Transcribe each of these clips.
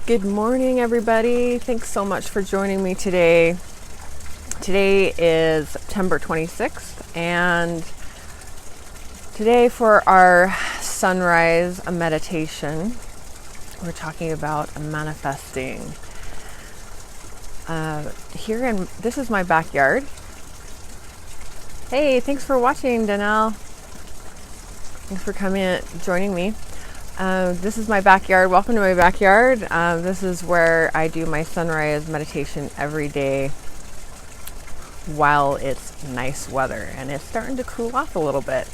Good morning, everybody. Thanks so much for joining me today. Today is September 26th, and today for our sunrise meditation, we're talking about manifesting. This is my backyard. Hey, thanks for watching, Danelle. Thanks for joining me. This is my backyard. Welcome to my backyard. This is where I do my sunrise meditation every day while it's nice weather and it's starting to cool off a little bit.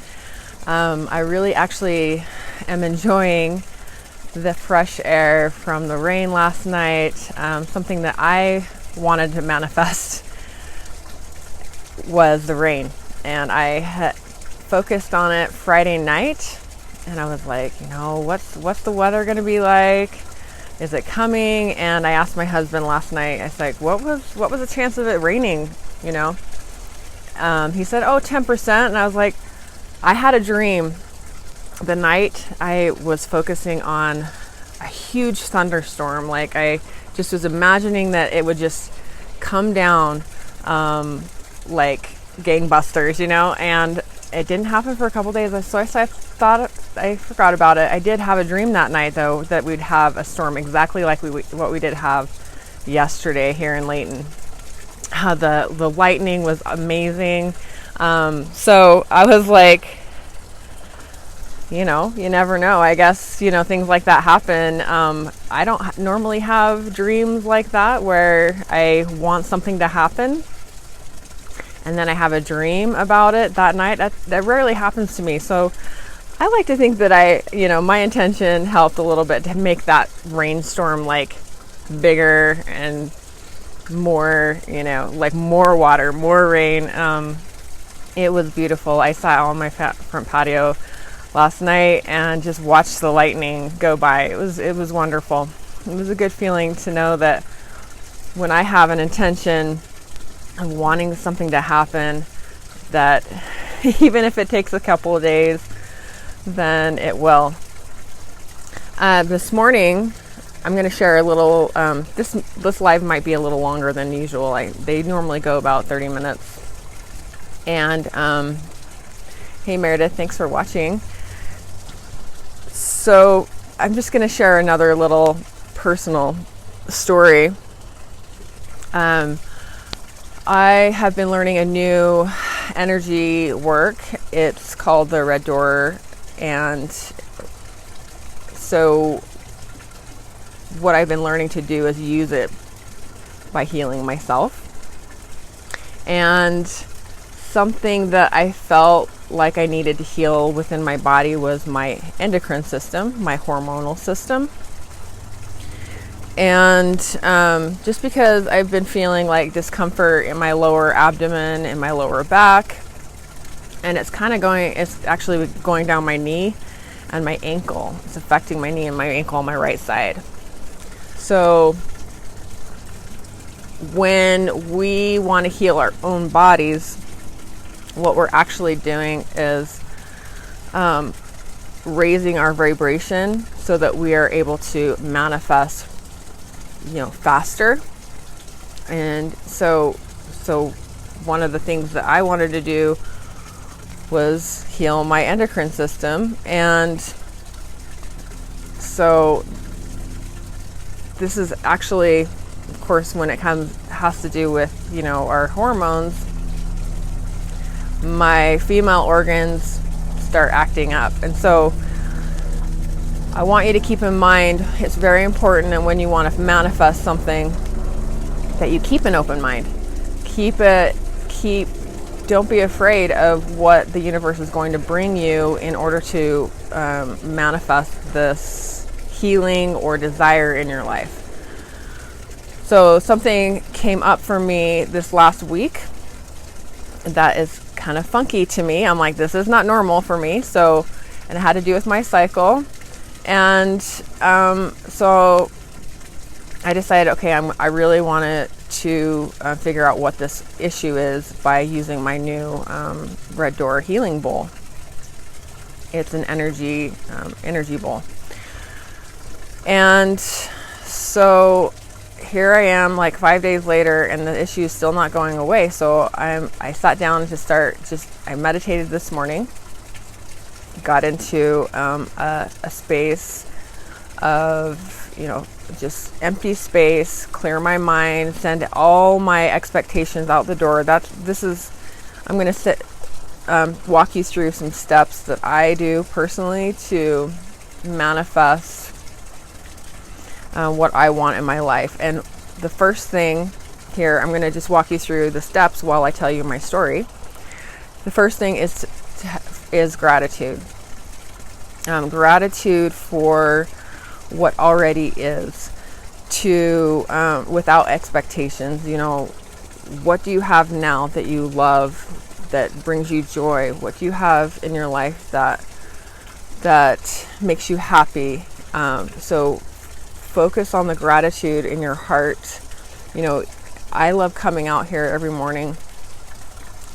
I really actually am enjoying the fresh air from the rain last night. Something that I wanted to manifest was the rain, and I had focused on it Friday night. And I was like, what's the weather going to be like? Is it coming? And I asked my husband last night, I was like, what was the chance of it raining? He said, 10%. And I was like, I had a dream the night I was focusing on a huge thunderstorm. Like I just was imagining that it would just come down like gangbusters, and it didn't happen for a couple days. So I forgot about it. I did have a dream that night, though, that we'd have a storm exactly like what we did have yesterday here in Layton. The lightning was amazing. So I was like, you never know. I guess, things like that happen. I don't normally have dreams like that where I want something to happen and then I have a dream about it that night. That rarely happens to me. So I like to think that my intention helped a little bit to make that rainstorm like bigger and more, like more water, more rain. It was beautiful. I sat on my front patio last night and just watched the lightning go by. It was wonderful. It was a good feeling to know that when I have an intention of wanting something to happen, that even if it takes a couple of days, then it will. This morning, I'm going to share a little, this live might be a little longer than usual. They normally go about 30 minutes. And, hey Meredith, thanks for watching. So I'm just going to share another little personal story. I have been learning a new energy work. It's called the Red Door. And so what I've been learning to do is use it by healing myself. And something that I felt like I needed to heal within my body was my endocrine system, my hormonal system. And just because I've been feeling like discomfort in my lower abdomen and my lower back, and it's actually going down my knee and my ankle. It's affecting my knee and my ankle on my right side. So when we want to heal our own bodies, what we're actually doing is raising our vibration so that we are able to manifest faster. And so one of the things that I wanted to do was heal my endocrine system. And so this is actually, of course, when it has to do with, our hormones, my female organs start acting up. And so I want you to keep in mind, it's very important, and when you want to manifest something, that you keep an open mind. Don't be afraid of what the universe is going to bring you in order to manifest this healing or desire in your life. So something came up for me this last week that is kind of funky to me. I'm like, this is not normal for me. And it had to do with my cycle. And so I decided, okay, I really wanted to figure out what this issue is by using my new Red Door healing bowl. It's an energy bowl. And So here I am, like 5 days later, and the issue is still not going away. So I sat down to start. I meditated this morning. Got into a space of, just empty space, clear my mind, send all my expectations out the door. I'm going to walk you through some steps that I do personally to manifest what I want in my life. And the first thing here, I'm going to just walk you through the steps while I tell you my story. The first thing is gratitude. Gratitude for what already is, without expectations. What do you have now that you love, that brings you joy? What do you have in your life that makes you happy? So focus on the gratitude in your heart. I love coming out here every morning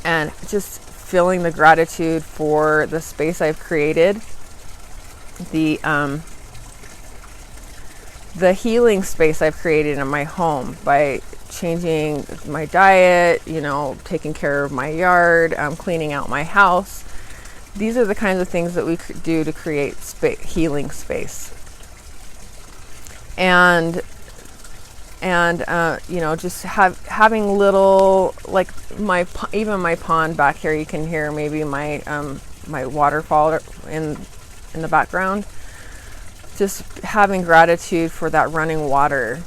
and just feeling the gratitude for the space I've created, the healing space I've created in my home by changing my diet, taking care of my yard, cleaning out my house. These are the kinds of things that we do to create healing space. And just having little, like even my pond back here, you can hear maybe my waterfall in the background. Just having gratitude for that running water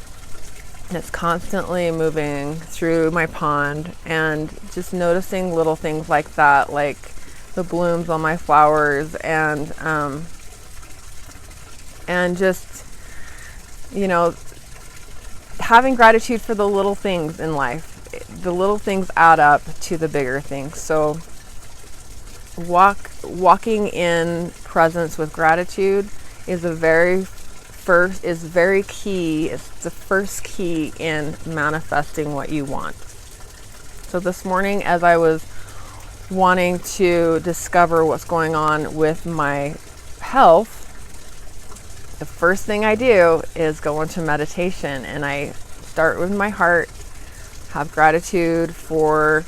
that's constantly moving through my pond, and just noticing little things like that, like the blooms on my flowers, and just having gratitude for the little things in life. The little things add up to the bigger things. So walking in presence with gratitude is very key. It's the first key in manifesting what you want. So this morning, as I was wanting to discover what's going on with my health, the first thing I do is go into meditation, and I start with my heart, have gratitude for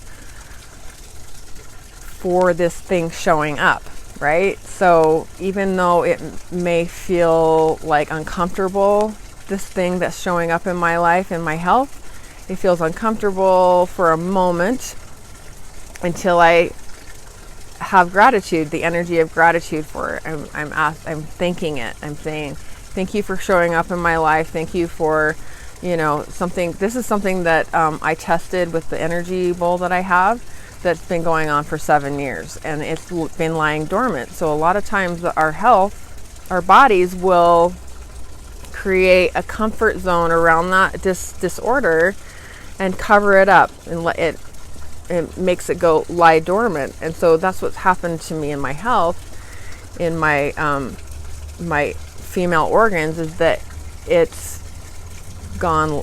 this thing showing up, right? So even though it may feel like uncomfortable, this thing that's showing up in my life, in my health, it feels uncomfortable for a moment until I have gratitude, the energy of gratitude for it. I'm thanking it. I'm saying, thank you for showing up in my life. Thank you for, something. This is something that I tested with the energy bowl that I have that's been going on for 7 years, and it's been lying dormant. So a lot of times our bodies will create a comfort zone around that disorder and cover it up and let it makes it lie dormant. And so that's what's happened to me in my health, in my my female organs, is that it's gone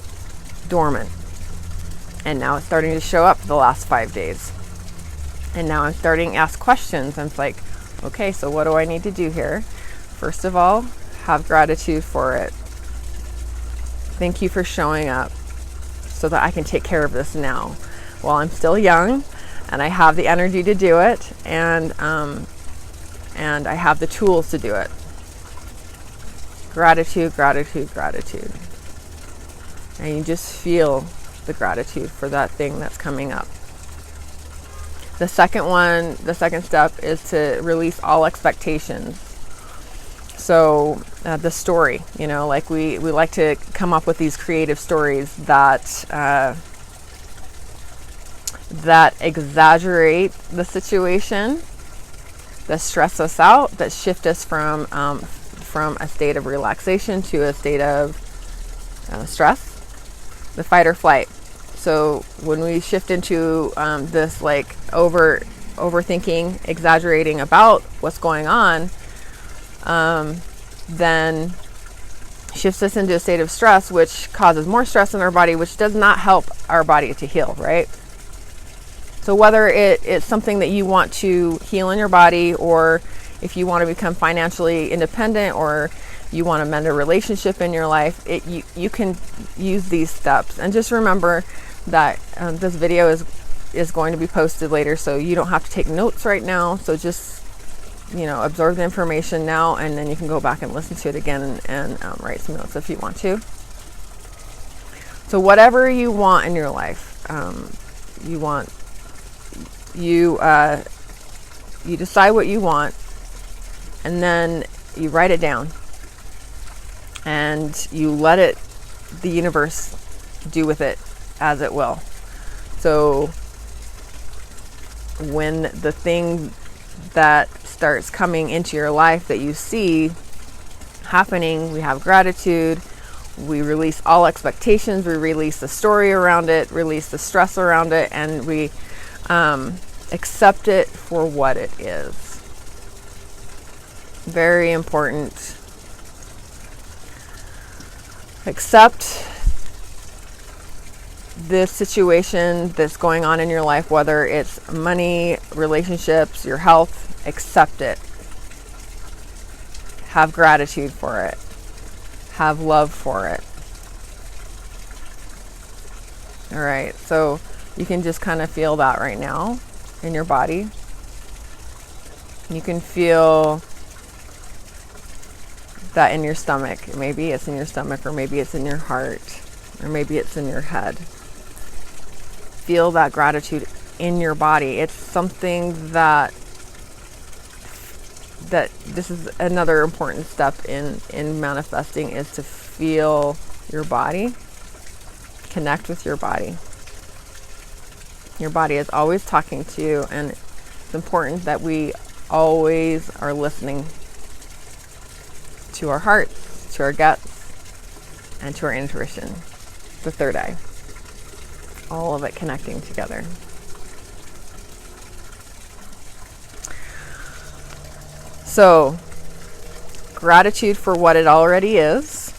dormant, and now it's starting to show up the last 5 days. And now I'm starting to ask questions. I'm like, okay, so what do I need to do here? First of all, have gratitude for it. Thank you for showing up so that I can take care of this now while I'm still young and I have the energy to do it, and I have the tools to do it. Gratitude, gratitude, gratitude. And you just feel the gratitude for that thing that's coming up. The second step is to release all expectations. So the story, like we like to come up with these creative stories that exaggerate the situation, that stress us out, that shift us from a state of relaxation to a state of stress, the fight or flight. So when we shift into this like overthinking, exaggerating about what's going on, then shifts us into a state of stress, which causes more stress in our body, which does not help our body to heal, right? So whether it's something that you want to heal in your body, or if you want to become financially independent, or you want to mend a relationship in your life, you can use these steps. And just remember that this video is going to be posted later, so you don't have to take notes right now. So just, absorb the information now, and then you can go back and listen to it again and write some notes if you want to. So whatever you want in your life, you decide what you want, and then you write it down, and you let the universe do with it as it will. So when the thing that starts coming into your life that you see happening, we have gratitude, we release all expectations, we release the story around it, release the stress around it, and we accept it for what it is. Very important. Accept this situation that's going on in your life, whether it's money, relationships, your health. Accept it. Have gratitude for it. Have love for it. All right, so you can just kind of feel that right now in your body. You can feel that in your stomach. Maybe it's in your stomach, or maybe it's in your heart, or maybe it's in your head. Feel that gratitude in your body. It's something that this is another important step in manifesting, is to feel your body, connect with your body. Your body is always talking to you, and it's important that we always are listening to our hearts, to our guts, and to our intuition, the third eye. All of it connecting together. So, gratitude for what it already is.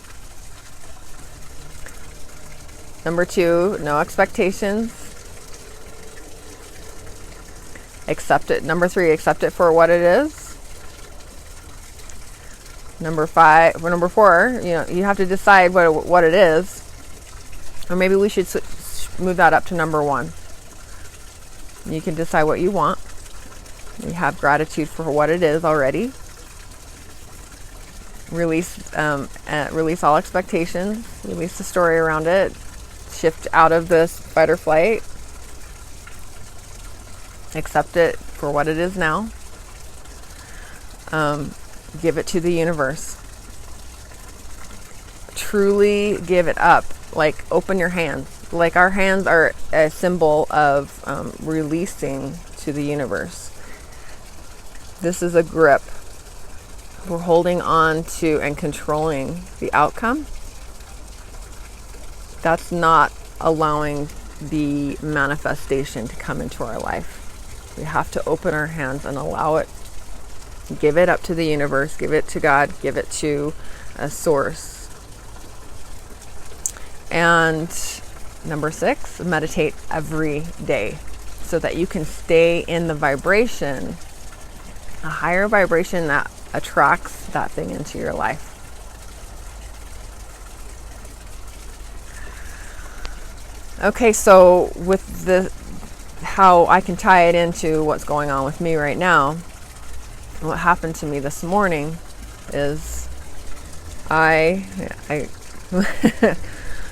Number 2, no expectations. Accept it. Number 3, accept it for what it is. Number 4, you have to decide what it is. Or maybe we should move that up to number 1. You can decide what you want. You have gratitude for what it is already. Release all expectations. Release the story around it. Shift out of this fight or flight. Accept it for what it is now. Give it to the universe. Truly give it up. Like, open your hands. Like, our hands are a symbol of releasing to the universe. This is a grip. We're holding on to and controlling the outcome. That's not allowing the manifestation to come into our life. We have to open our hands and allow it. Give it up to the universe. Give it to God. Give it to a source. And number 6, meditate every day so that you can stay in the vibration, a higher vibration that attracts that thing into your life. Okay, so with how I can tie it into what's going on with me right now, what happened to me this morning is I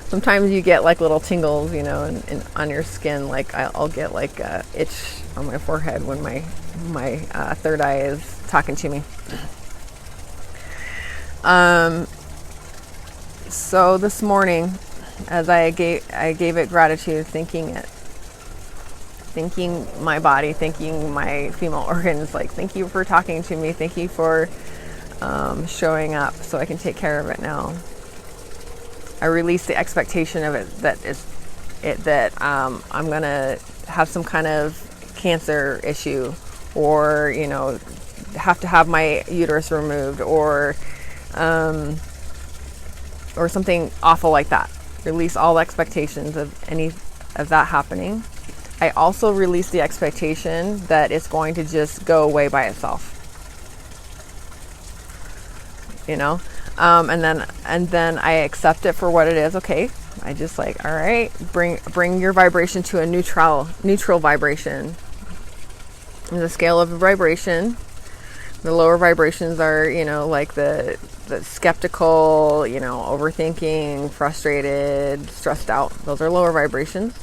sometimes you get like little tingles, and on your skin. Like I'll get like a itch on my forehead when my third eye is talking to me. So this morning, as I gave it gratitude, thanking my body, thanking my female organs, like, thank you for talking to me, thank you for showing up so I can take care of it now. I release the expectation of it that I'm gonna have some kind of cancer issue, or have to have my uterus removed, or something awful like that. Release all expectations of any of that happening. I also release the expectation that it's going to just go away by itself. And then I accept it for what it is. Okay, I just like, all right, bring your vibration to a neutral vibration. And the scale of vibration, the lower vibrations are, like the skeptical, overthinking, frustrated, stressed out. Those are lower vibrations.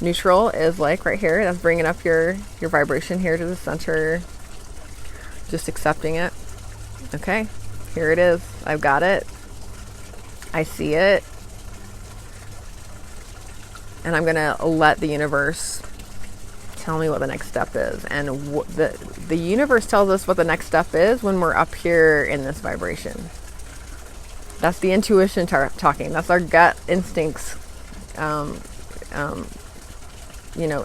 Neutral is like right here. That's bringing up your vibration here to the center. Just accepting it. Okay, here it is. I've got it. I see it. And I'm going to let the universe tell me what the next step is. And the universe tells us what the next step is when we're up here in this vibration. That's the intuition talking. That's our gut instincts,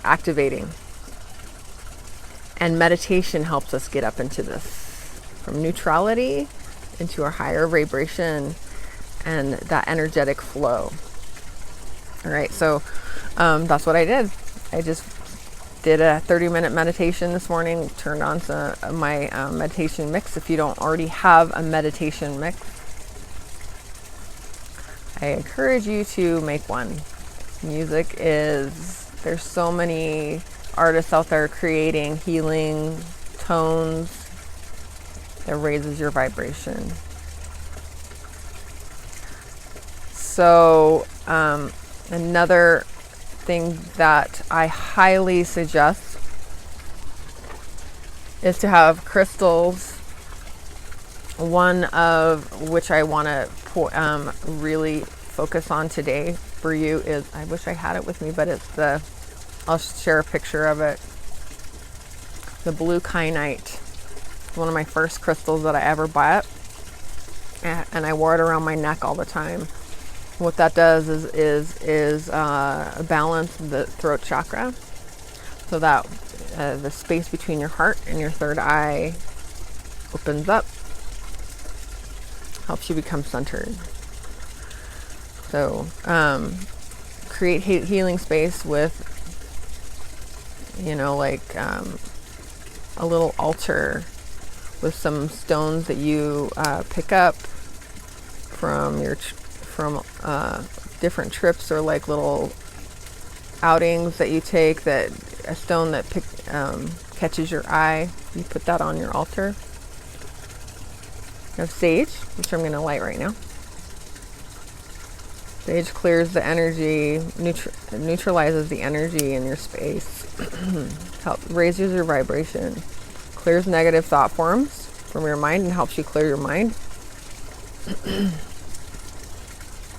activating. And meditation helps us get up into this, from neutrality into a higher vibration and that energetic flow. All right, so that's what I did. I just did a 30-minute meditation this morning, turned on my meditation mix. If you don't already have a meditation mix, I encourage you to make one. There's so many artists out there creating healing tones that raises your vibration. So another thing that I highly suggest is to have crystals. One of which I want to really focus on today for you is, I wish I had it with me, but I'll share a picture of it. The blue kyanite. One of my first crystals that I ever bought, and I wore it around my neck all the time. What that does is balance the throat chakra, so that the space between your heart and your third eye opens up, helps you become centered. So create healing space with, a little altar with some stones that you pick up from different trips, or like little outings that you take, that a stone that catches your eye, you put that on your altar. You have sage, which I'm going to light right now. Sage clears the energy, neutralizes the energy in your space, raises your vibration, clears negative thought forms from your mind, and helps you clear your mind.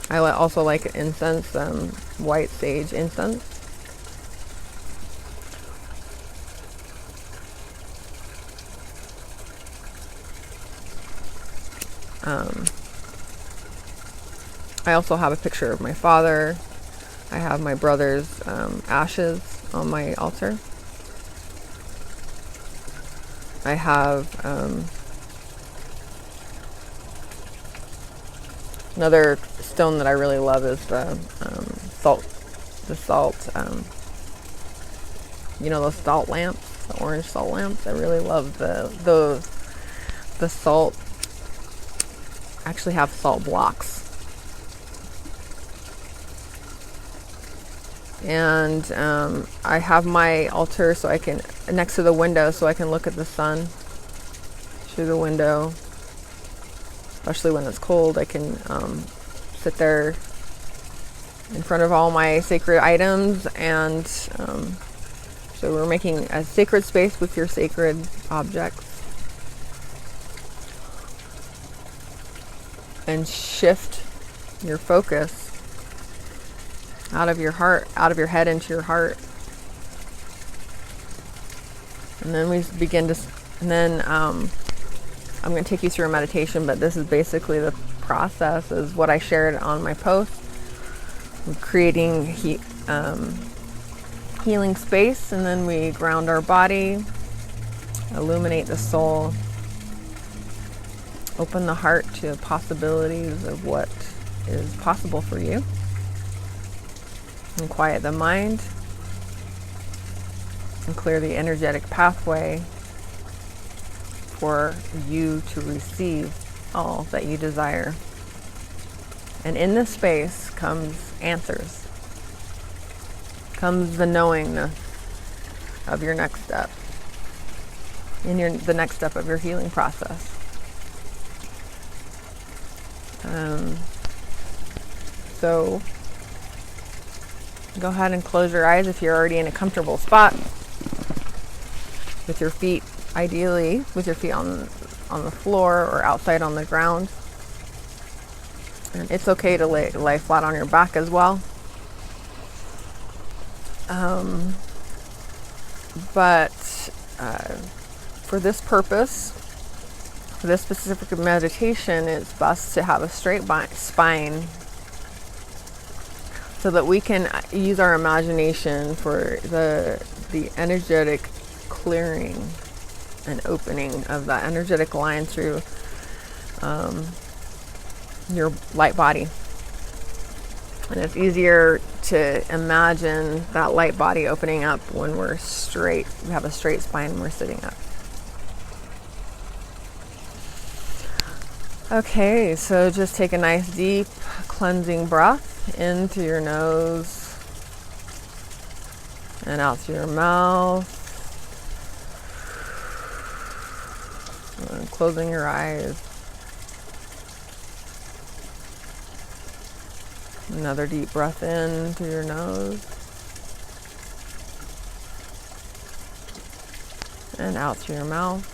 I also like incense, white sage incense. I also have a picture of my father. I have my brother's ashes on my altar. I have another stone that I really love is the salt. Those salt lamps, the orange salt lamps. I really love the salt. I actually have salt blocks. And I have my altar so I can, next to the window, so I can look at the sun through the window. Especially when it's cold, I can sit there in front of all my sacred items. And so we're making a sacred space with your sacred objects. And shift your focus out of your heart, out of your head into your heart. And then we begin to, and then I'm going to take you through a meditation, but this is basically the process, is what I shared on my post. We're creating healing space, and then we ground our body, illuminate the soul, open the heart to possibilities of what is possible for you, and quiet the mind, and clear the energetic pathway for you to receive all that you desire. And in this space comes answers, comes the knowingness of your next step, the next step of your healing process. So go ahead and close your eyes if you're already in a comfortable spot, with your feet, ideally with your feet on the floor or outside on the ground. And it's okay to lay flat on your back as well. But for this purpose, for this specific meditation, it's best to have a straight spine so that we can use our imagination for the energetic clearing and opening of that energetic line through your light body. And it's easier to imagine that light body opening up when we're straight. We have a straight spine when we're sitting up. Okay, so just take a nice deep cleansing breath in through your nose and out through your mouth. And closing your eyes. Another deep breath in through your nose and out through your mouth.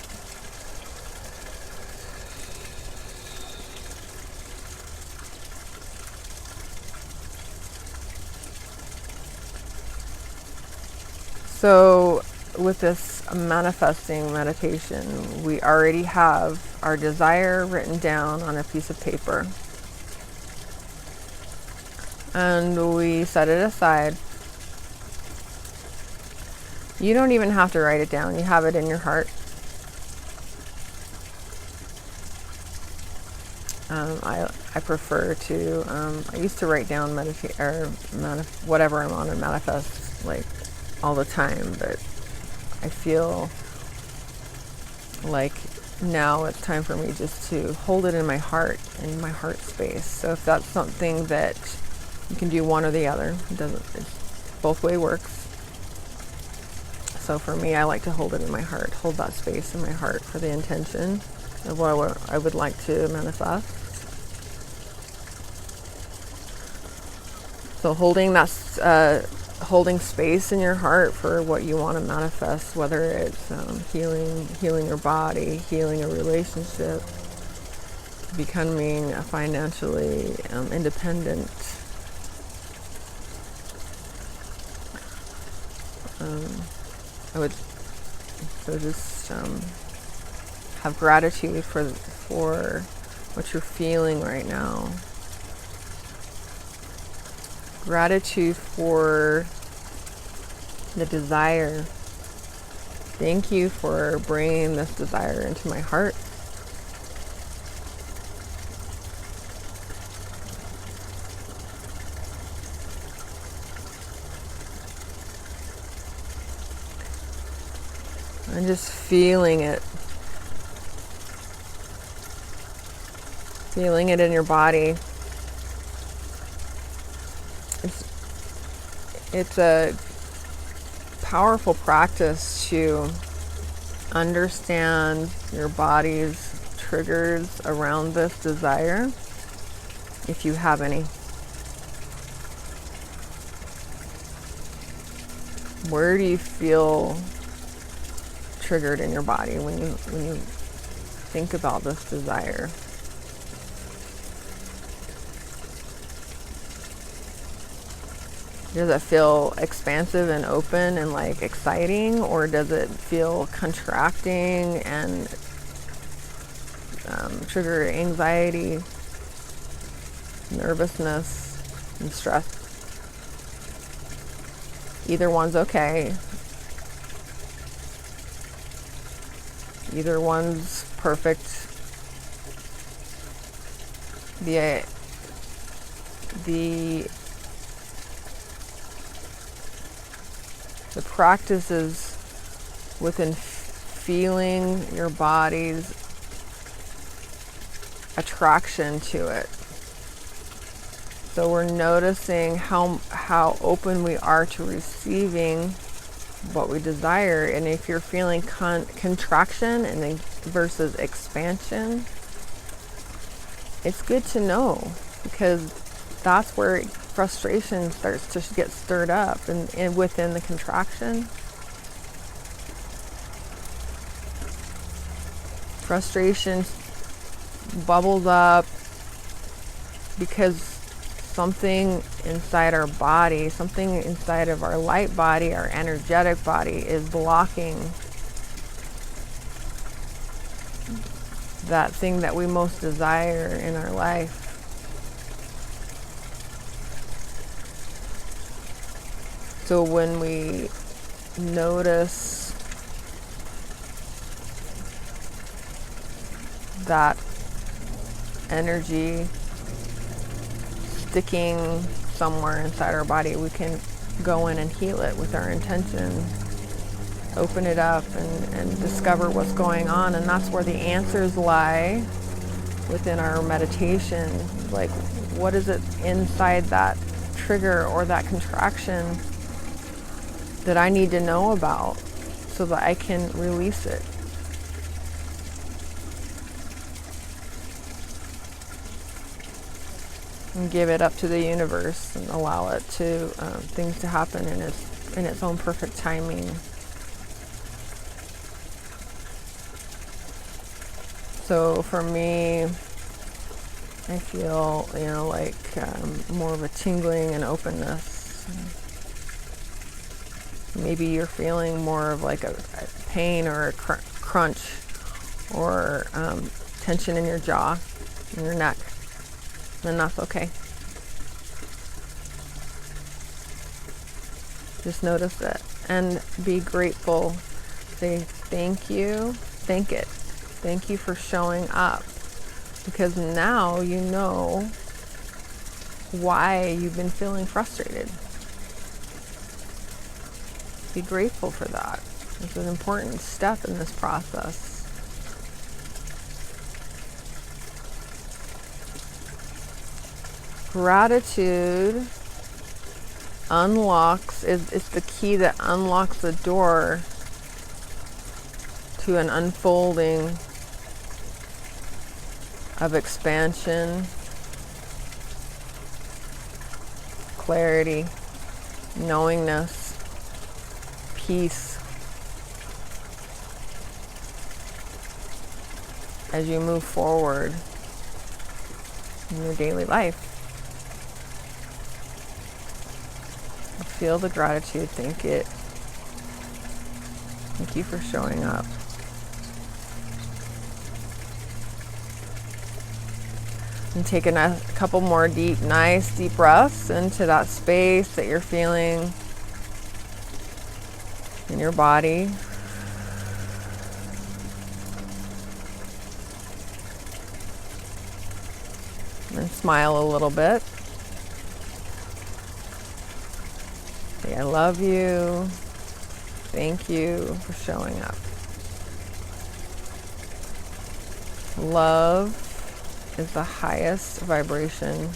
So with this manifesting meditation, we already have our desire written down on a piece of paper. And we set it aside. You don't even have to write it down. You have it in your heart. I prefer to. I used to write down whatever I'm on and manifest like all the time, but I feel like now it's time for me just to hold it in my heart, in my heart space. So if that's something that you can do, one or the other, both way works. So for me, I like to hold it in my heart, hold that space in my heart for the intention of what I would like to manifest. So holding space in your heart for what you want to manifest, whether it's healing your body, healing a relationship, becoming financially independent. I would just have gratitude for what you're feeling right now. Gratitude for the desire. Thank you for bringing this desire into my heart. And just feeling it. Feeling it in your body. It's a powerful practice to understand your body's triggers around this desire, if you have any. Where do you feel triggered in your body when you think about this desire? Does it feel expansive and open and like exciting, or does it feel contracting and trigger anxiety, nervousness, and stress? Either one's okay. Either one's perfect. The practice is within feeling your body's attraction to it. So we're noticing how open we are to receiving what we desire. And if you're feeling contraction and then versus expansion, it's good to know, because that's where frustration starts to get stirred up, and within the contraction. Frustration bubbles up because something inside our body, something inside of our light body, our energetic body, is blocking that thing that we most desire in our life. So when we notice that energy sticking somewhere inside our body, we can go in and heal it with our intention, open it up and discover what's going on. And that's where the answers lie, within our meditation. Like, what is it inside that trigger or that contraction that I need to know about so that I can release it? And give it up to the universe and allow it to things to happen in its own perfect timing. So for me, I feel, like more of a tingling and openness. Maybe you're feeling more of like a pain or a crunch or tension in your jaw, in your neck. And that's okay. Just notice it and be grateful. Say thank you. Thank it. Thank you for showing up. Because now you know why you've been feeling frustrated. Be grateful for that. It's an important step in this process. Gratitude it's the key that unlocks the door to an unfolding of expansion, clarity, knowingness, peace as you move forward in your daily life. Feel the gratitude, thank it. Thank you for showing up. And take a couple more nice deep breaths into that space that you're feeling in your body. And smile a little bit. Say, I love you. Thank you for showing up. Love is the highest vibration.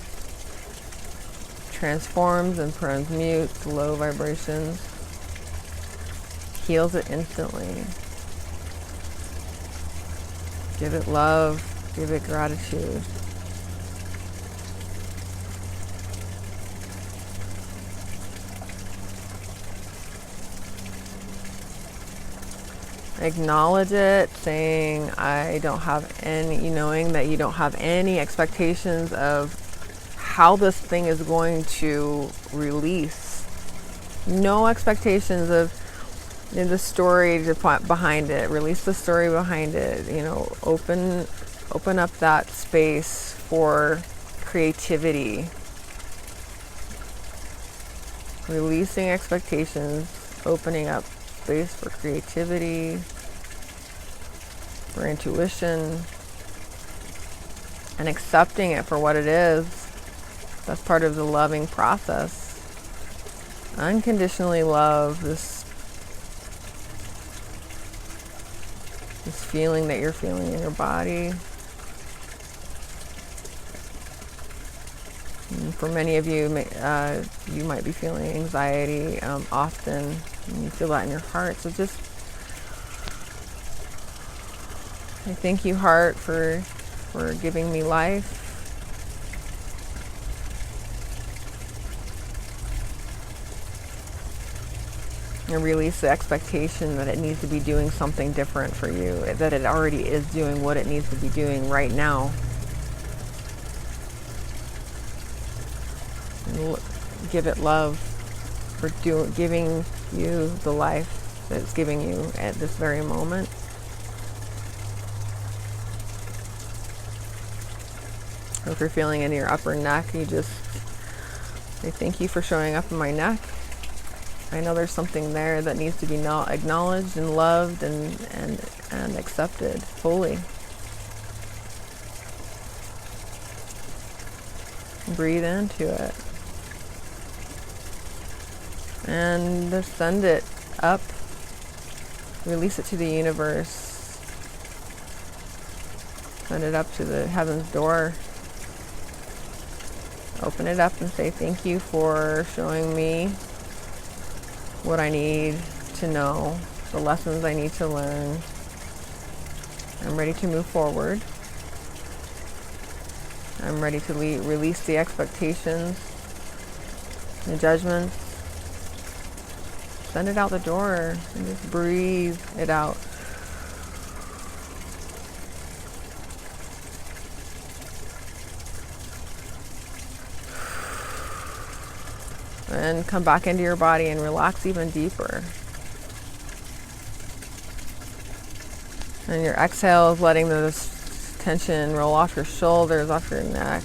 Transforms and transmutes low vibrations. Heals it instantly. Give it love. Give it gratitude. Acknowledge it, saying I don't have any, knowing that you don't have any expectations of how this thing is going to release. No expectations of the story behind it. Release the story behind it. Open up that space for creativity. Releasing expectations, opening up space for creativity, for intuition, and accepting it for what it is. That's part of the loving process. Unconditionally love this feeling that you're feeling in your body. And for many of you, you might be feeling anxiety often, and you feel that in your heart. So just, I thank you, heart, for giving me life. And release the expectation that it needs to be doing something different for you, that it already is doing what it needs to be doing right now. And give it love for giving you the life that it's giving you at this very moment. Or if you're feeling in your upper neck, you just say, thank you for showing up in my neck. I know there's something there that needs to be acknowledged and loved and accepted fully. Breathe into it. And just send it up. Release it to the universe. Send it up to the heaven's door. Open it up and say, thank you for showing me what I need to know, the lessons I need to learn. I'm ready to move forward. I'm ready to release the expectations, the judgments. Send it out the door and just breathe it out. And come back into your body and relax even deeper. And your exhale is letting this tension roll off your shoulders, off your neck.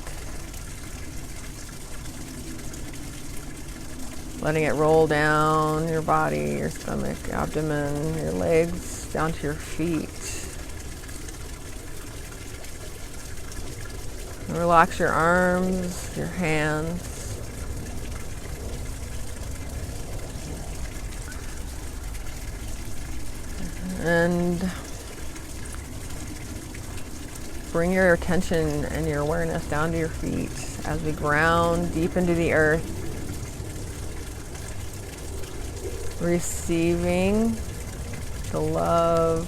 Letting it roll down your body, your stomach, abdomen, your legs, down to your feet. And relax your arms, your hands. And bring your attention and your awareness down to your feet as we ground deep into the earth, receiving the love,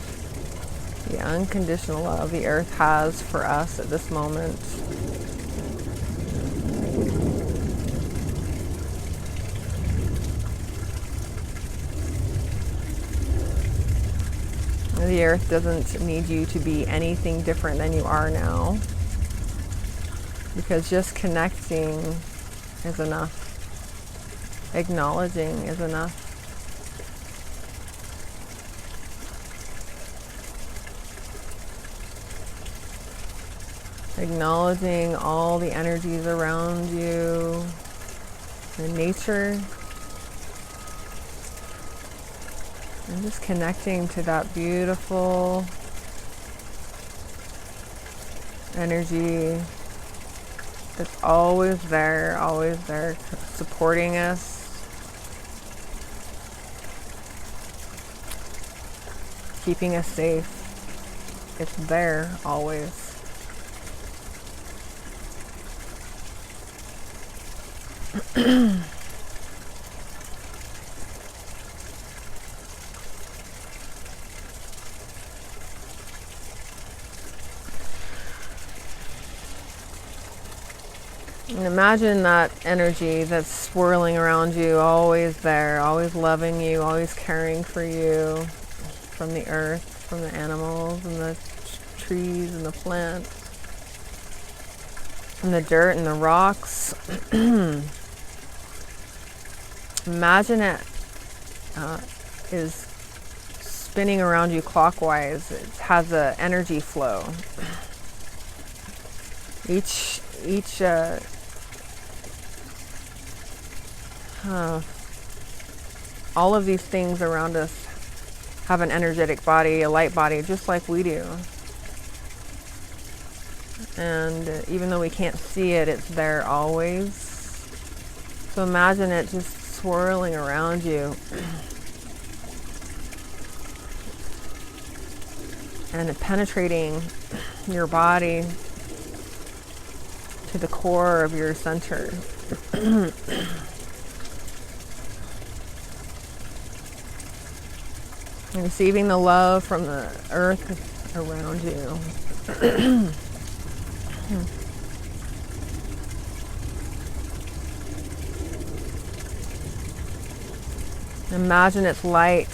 the unconditional love the earth has for us at this moment. The earth doesn't need you to be anything different than you are now, because just connecting is enough. Acknowledging is enough. Acknowledging all the energies around you, in nature. And just connecting to that beautiful energy that's always there, supporting us, keeping us safe. It's there always. And imagine that energy that's swirling around you, always there, always loving you, always caring for you, from the earth, from the animals and the trees and the plants and the dirt and the rocks. Imagine it is spinning around you clockwise. It has an energy flow. All of these things around us have an energetic body, a light body, just like we do. And even though we can't see it, it's there always. So imagine it just swirling around you. And penetrating your body to the core of your center. And receiving the love from the earth around you. Imagine its light.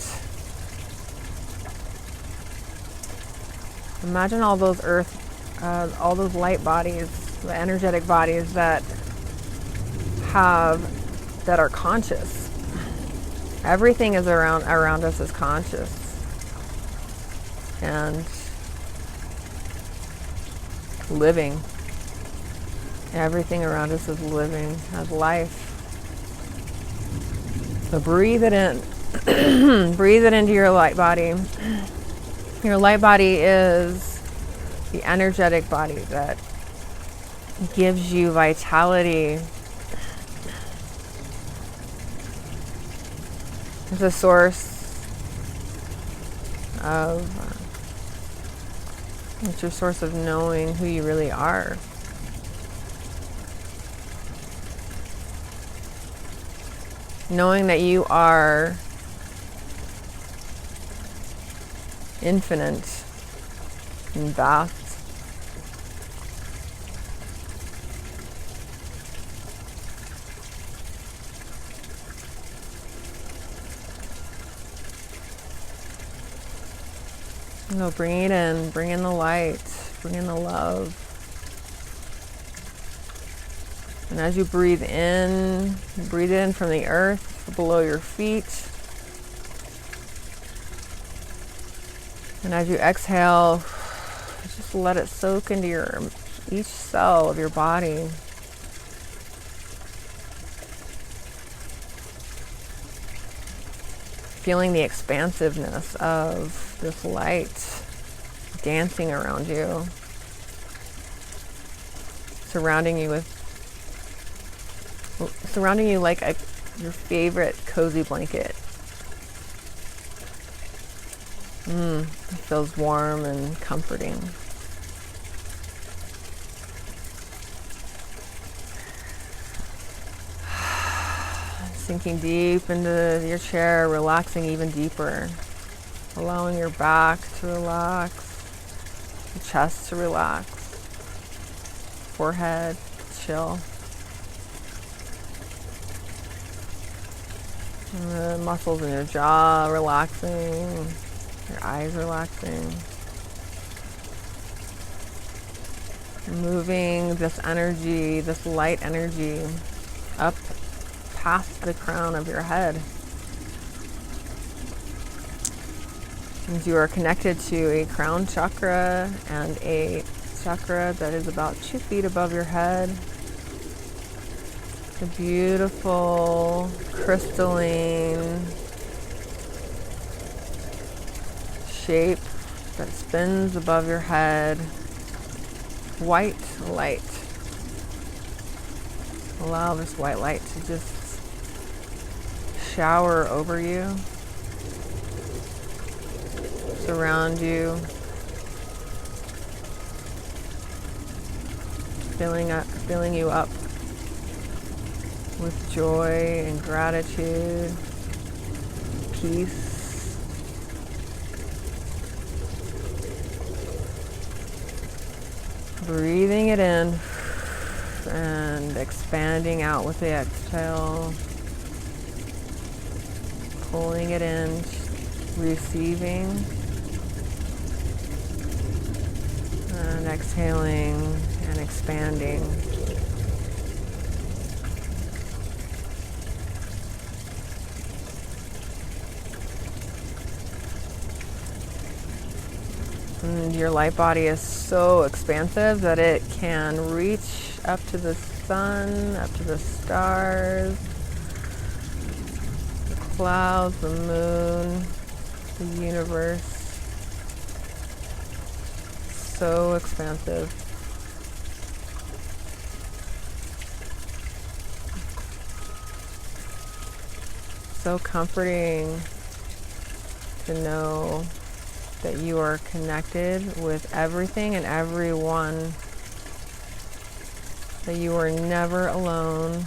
Imagine all those all those light bodies, the energetic bodies that are conscious. Everything is around us is conscious, and living. Everything around us is living, has life. So breathe it in. Breathe it into your light body. Your light body is the energetic body that gives you vitality. It's a source of, it's your source of knowing who you really are. Knowing that you are infinite and vast. So bring it in, bring in the light, bring in the love. And as you breathe it in from the earth below your feet. And as you exhale, just let it soak into each cell of your body. Feeling the expansiveness of this light dancing around you, surrounding you like your favorite cozy blanket. It feels warm and comforting. Sinking deep into your chair, relaxing even deeper, allowing your back to relax, your chest to relax, forehead chill, and the muscles in your jaw relaxing, your eyes relaxing. Moving this energy, this light energy, up past the crown of your head. And you are connected to a crown chakra and a chakra that is about 2 feet above your head. A beautiful crystalline shape that spins above your head. White light. Allow this white light to just shower over you, surround you, filling you up with joy and gratitude, peace. Breathing it in and expanding out with the exhale. Pulling it in, receiving, and exhaling and expanding. And your light body is so expansive that it can reach up to the sun, up to the stars, the clouds, the moon, the universe. So expansive. So comforting to know that you are connected with everything and everyone that you are never alone.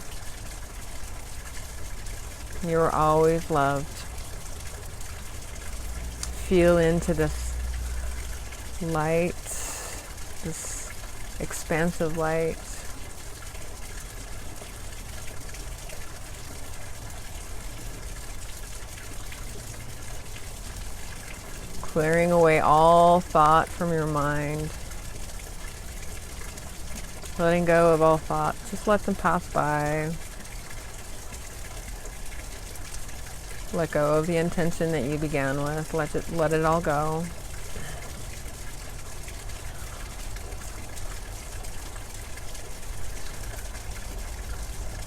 You are always loved. Feel into this light, this expansive light. Clearing away all thought from your mind. Letting go of all thoughts. Just let them pass by. Let go of the intention that you began with. Let it all go.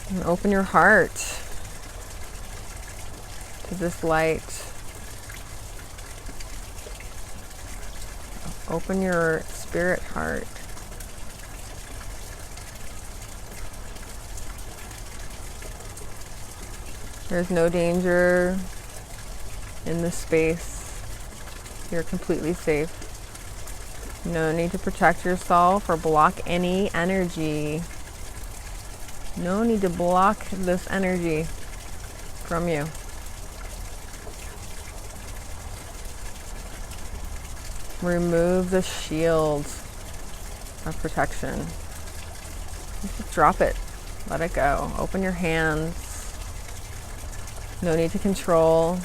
And open your heart to this light. Open your spirit heart. There's no danger in this space. You're completely safe. No need to protect yourself or block any energy. No need to block this energy from you. Remove the shield of protection. Just drop it. Let it go. Open your hands. No need to control.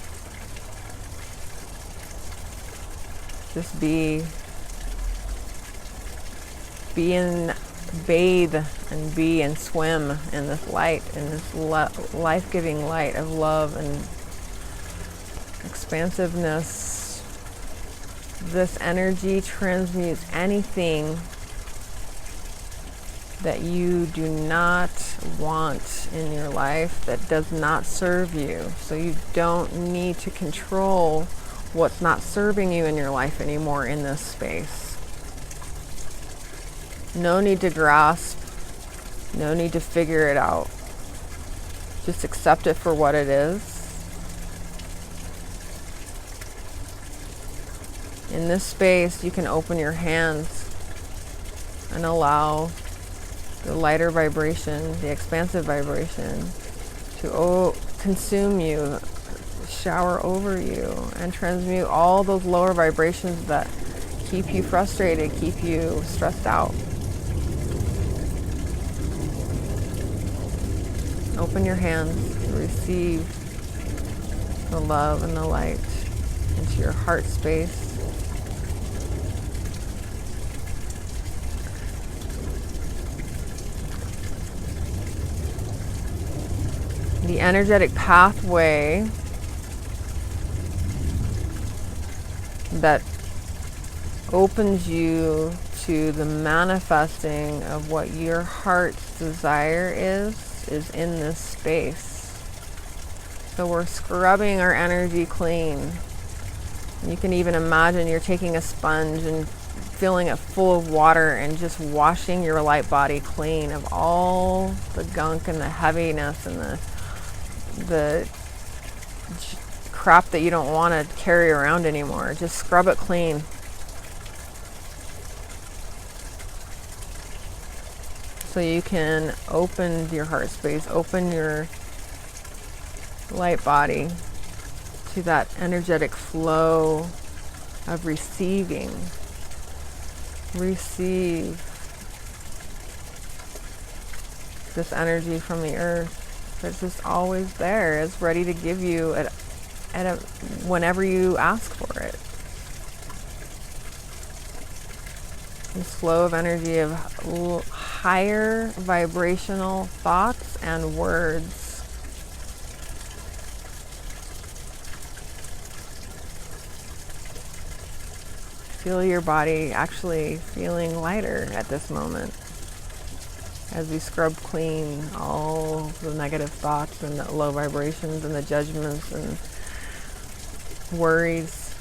Just be bathe and be and swim in this light, in this life-giving light of love and expansiveness. This energy transmutes anything that you do not want in your life, that does not serve you. So you don't need to control what's not serving you in your life anymore in this space. No need to grasp. No need to figure it out. Just accept it for what it is. In this space, you can open your hands and allow the lighter vibration, the expansive vibration, to consume you, shower over you, and transmute all those lower vibrations that keep you frustrated, keep you stressed out. Open your hands to receive the love and the light into your heart space. The energetic pathway that opens you to the manifesting of what your heart's desire is in this space. So we're scrubbing our energy clean. You can even imagine you're taking a sponge and filling it full of water and just washing your light body clean of all the gunk and the heaviness and the crap that you don't want to carry around anymore. Just scrub it clean. So you can open your heart space, open your light body to that energetic flow of receiving. Receive this energy from the earth. It's just always there. It's ready to give you whenever you ask for it. This flow of energy of higher vibrational thoughts and words. Feel your body actually feeling lighter at this moment as we scrub clean all the negative thoughts and the low vibrations and the judgments and worries.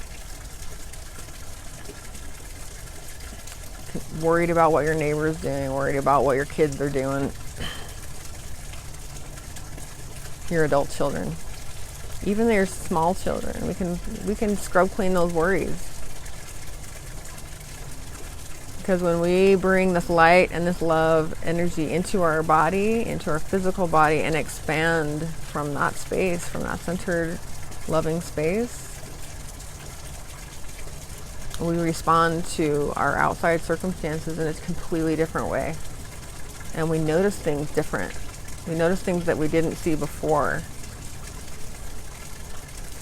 Worried about what your neighbor's doing, worried about what your kids are doing. Your adult children. Even their small children. We can scrub clean those worries. Because when we bring this light and this love energy into our body, into our physical body, and expand from that space, from that centered, loving space, we respond to our outside circumstances in a completely different way. And we notice things different. We notice things that we didn't see before.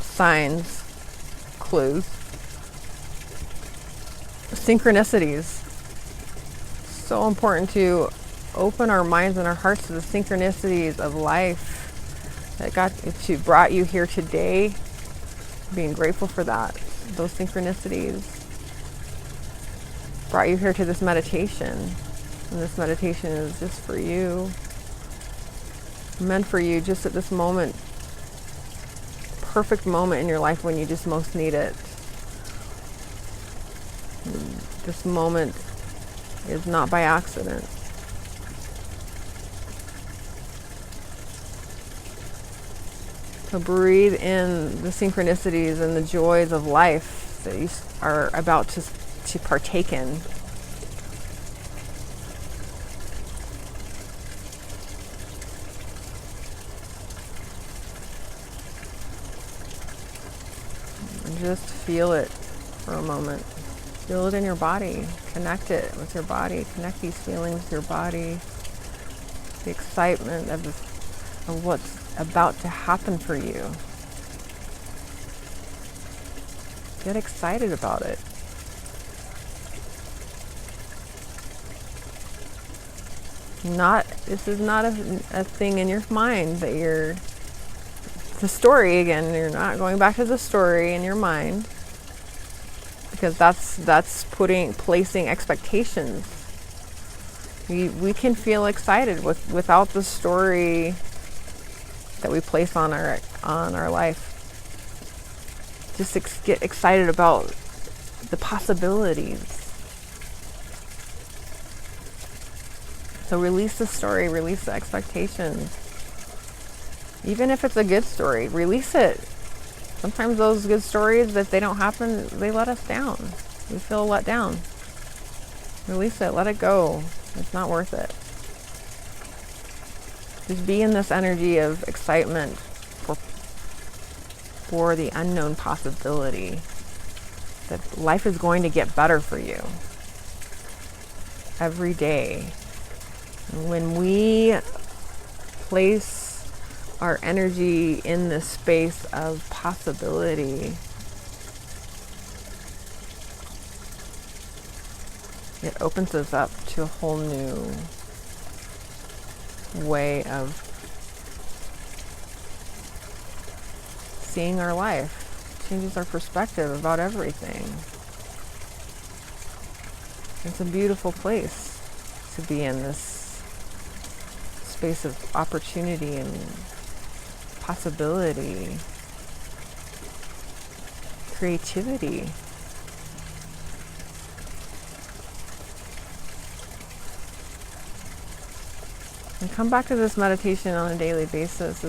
Signs, clues, synchronicities. So important to open our minds and our hearts to the synchronicities of life that brought you here today. Being grateful for that. Those synchronicities brought you here to this meditation. And this meditation is just for you. Meant for you just at this moment. Perfect moment in your life when you just most need it. This moment is not by accident. So breathe in the synchronicities and the joys of life that you are about to partake in. And just feel it for a moment. Feel it in your body. Connect it with your body. Connect these feelings with your body. The excitement of what's about to happen for you. Get excited about it. This is not a thing in your mind that the story again. You're not going back to the story in your mind, because that's placing expectations. We can feel excited without the story that we place on our life. Just get excited about the possibilities. So release the story, release the expectations. Even if it's a good story, release it. Sometimes those good stories, if they don't happen, they let us down. We feel let down. Release it, let it go. It's not worth it. Just be in this energy of excitement for the unknown possibility that life is going to get better for you every day. And when we place our energy in this space of possibility, it opens us up to a whole new way of seeing our life. Changes our perspective about everything. It's a beautiful place to be in, this space of opportunity and possibility, creativity. And come back to this meditation on a daily basis.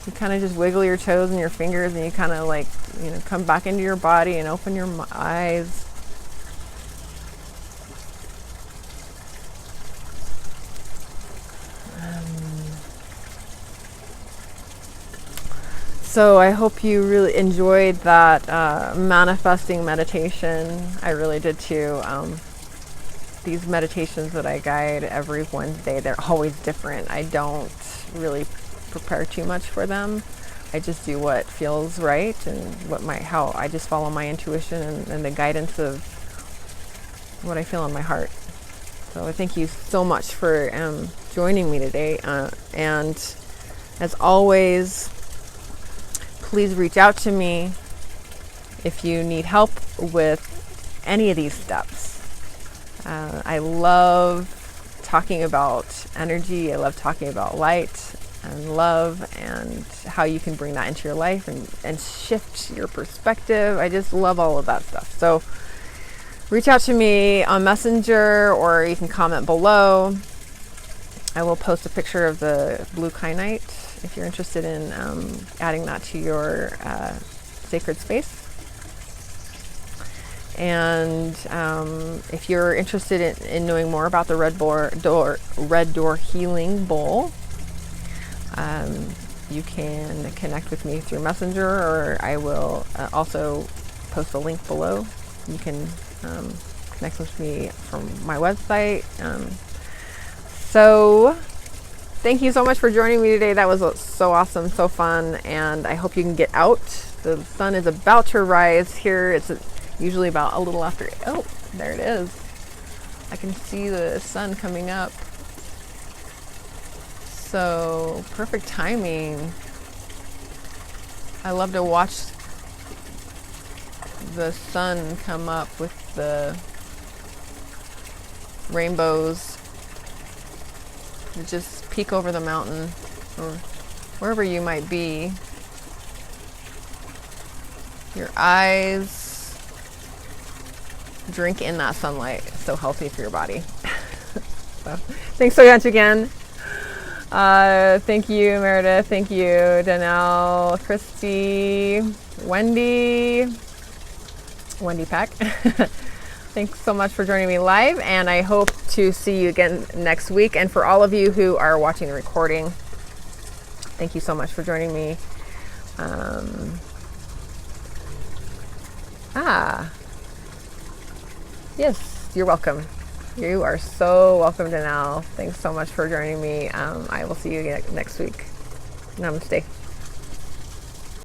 You kind of just wiggle your toes and your fingers, and you kind of come back into your body and open your eyes. So I hope you really enjoyed that manifesting meditation. I really did too. These meditations that I guide every Wednesday, they're always different. I don't really prepare too much for them. I just do what feels right and how I just follow my intuition and the guidance of what I feel in my heart. So I thank you so much for joining me today. And as always, please reach out to me if you need help with any of these steps. I love talking about energy. I love talking about light and love and how you can bring that into your life and shift your perspective. I just love all of that stuff. So reach out to me on Messenger, or you can comment below. I will post a picture of the blue kyanite if you're interested in adding that to your sacred space. And if you're interested in knowing more about the Red Door Healing Bowl, you can connect with me through Messenger, or I will also post a link below. You can connect with me from my website. So thank you so much for joining me today. That was so awesome, so fun, and I hope you can get out. The sun is about to rise here. It's usually about a little after. Oh, there it is. I can see the sun coming up. So perfect timing. I love to watch the sun come up with the rainbows. You just peek over the mountain or wherever you might be. Your eyes drink in that sunlight. It's so healthy for your body. So, thanks so much again. Thank you, Meredith. Thank you, Danelle, Christy, Wendy Peck. Thanks so much for joining me live, and I hope to see you again next week. And for all of you who are watching the recording, thank you so much for joining me. Yes, you're welcome. You are so welcome, Danelle. Thanks so much for joining me. I will see you again next week. Namaste.